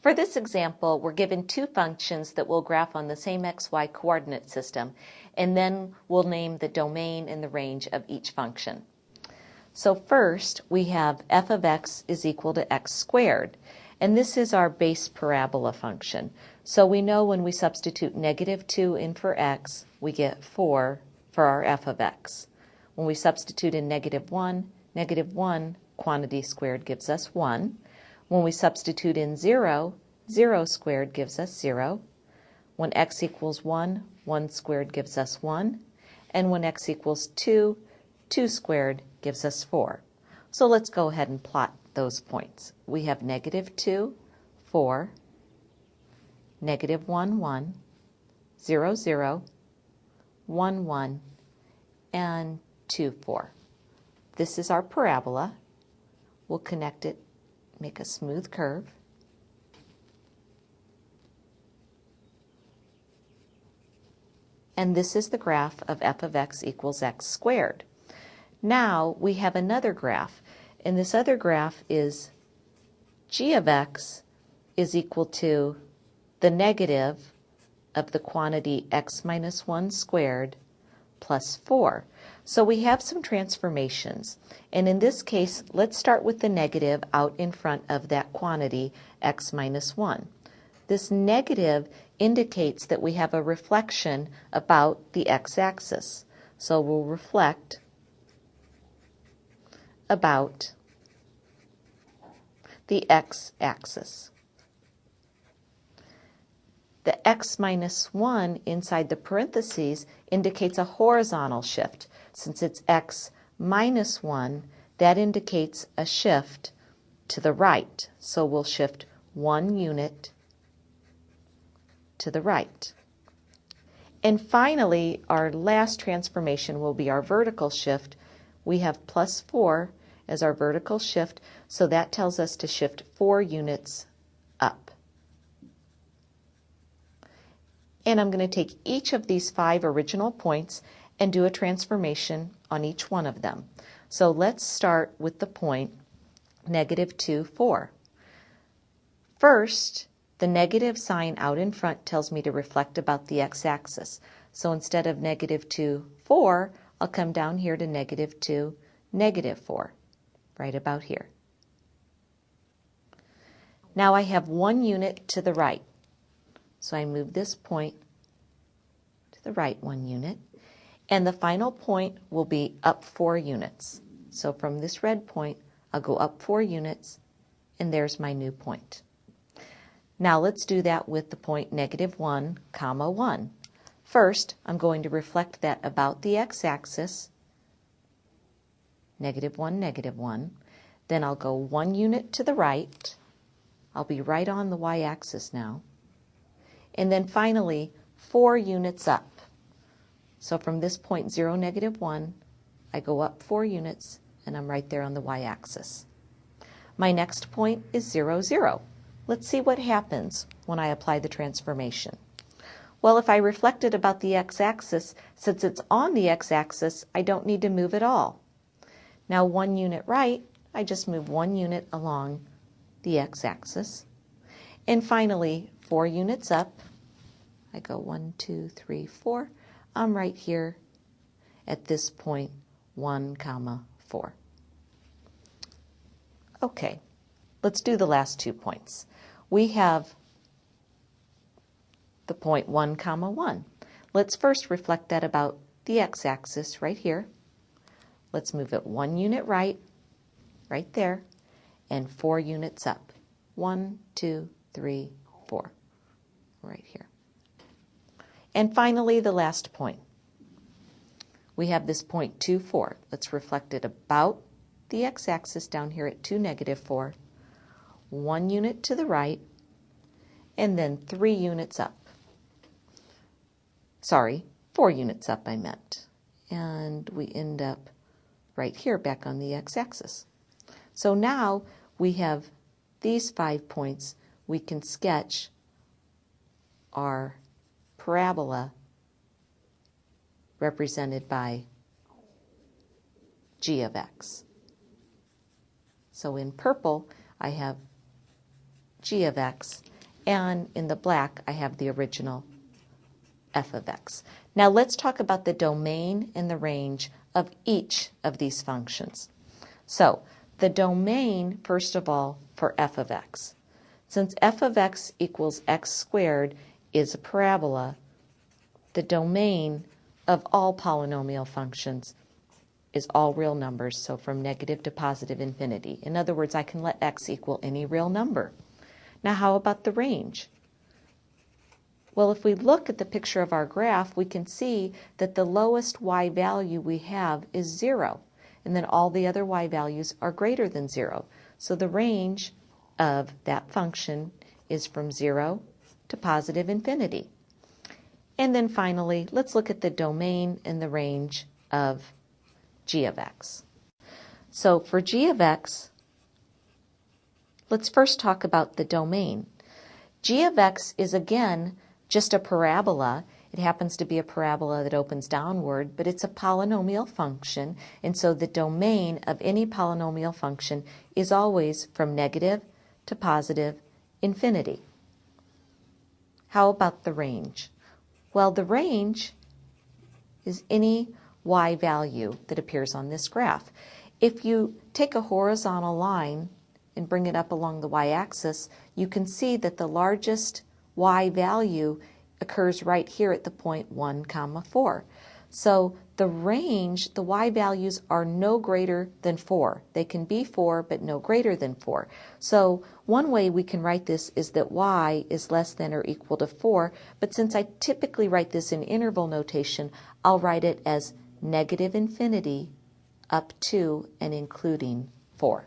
For this example, we're given two functions that we'll graph on the same xy coordinate system, and then we'll name the domain and the range of each function. So first, we have f of x is equal to x squared, and this is our base parabola function. So we know when we substitute -2 in for x, we get 4 for our f of x. When we substitute in -1 quantity squared gives us 1. When we substitute in 0, 0 squared gives us 0. When x equals 1, 1 squared gives us 1. And when x equals 2, 2 squared gives us 4. So let's go ahead and plot those points. We have -2, 4, -1, 1, 0, 0, 1, 1, and 2, 4. This is our parabola. We'll connect it, make a smooth curve. And this is the graph of f of x equals x squared. Now we have another graph, and this other graph is g of x is equal to the negative of the quantity x minus 1 squared plus 4. So we have some transformations, and in this case, let's start with the negative out in front of that quantity x minus 1. This negative indicates that we have a reflection about the x-axis. So we'll reflect about the x-axis. The x minus 1 inside the parentheses indicates a horizontal shift. Since it's x minus 1, that indicates a shift to the right. So we'll shift 1 unit to the right. And finally, our last transformation will be our vertical shift. We have plus 4 as our vertical shift, so that tells us to shift 4 units up. And I'm going to take each of these 5 original points and do a transformation on each one of them. So let's start with the point -2, 4. First, the negative sign out in front tells me to reflect about the x-axis. So instead of -2, 4, I'll come down here to -2, -4, right about here. Now I have 1 unit to the right. So I move this point to the right 1 unit. And the final point will be up 4 units. So from this red point, I'll go up 4 units, and there's my new point. Now let's do that with the point -1, 1. First, I'm going to reflect that about the x-axis, -1, -1. Then I'll go 1 unit to the right. I'll be right on the y-axis now. And then finally, 4 units up. So from this point 0, -1, I go up 4 units, and I'm right there on the y-axis. My next point is 0, 0. Let's see what happens when I apply the transformation. Well, if I reflected about the x-axis, since it's on the x-axis, I don't need to move at all. Now 1 unit right, I just move 1 unit along the x-axis. And finally, 4 units up, I go 1, 2, 3, 4. I'm right here at this point 1, 4. Okay, let's do the last 2 points. We have the point 1, 1. Let's first reflect that about the x-axis right here. Let's move it 1 unit right there, and 4 units up. 1, 2, 3, 4, right here. And finally, the last point. We have this point 2, 4. Let's reflect it about the x-axis down here at 2, -4. 1 unit to the right, and then 3 units up. Sorry, 4 units up I meant. And we end up right here back on the x-axis. So now we have these 5 points. We can sketch our parabola represented by g of x. So in purple, I have g of x, and in the black I have the original f of x. Now let's talk about the domain and the range of each of these functions. So the domain, first of all, for f of x. Since f of x equals x squared is a parabola, the domain of all polynomial functions is all real numbers, so from negative to positive infinity. In other words, I can let x equal any real number. Now how about the range? Well, if we look at the picture of our graph, we can see that the lowest y value we have is 0, and then all the other y values are greater than 0. So the range of that function is from 0 to positive infinity. And then finally, let's look at the domain and the range of g of x. So for g of x, let's first talk about the domain. G of x is again just a parabola. It happens to be a parabola that opens downward, but it's a polynomial function, and so the domain of any polynomial function is always from negative to positive infinity. How about the range? Well, the range is any y value that appears on this graph. If you take a horizontal line and bring it up along the y-axis, you can see that the largest y value occurs right here at the point 1, 4. So the range, the y values are no greater than 4. They can be 4, but no greater than 4. So one way we can write this is that y is less than or equal to 4, but since I typically write this in interval notation, I'll write it as negative infinity up to and including 4.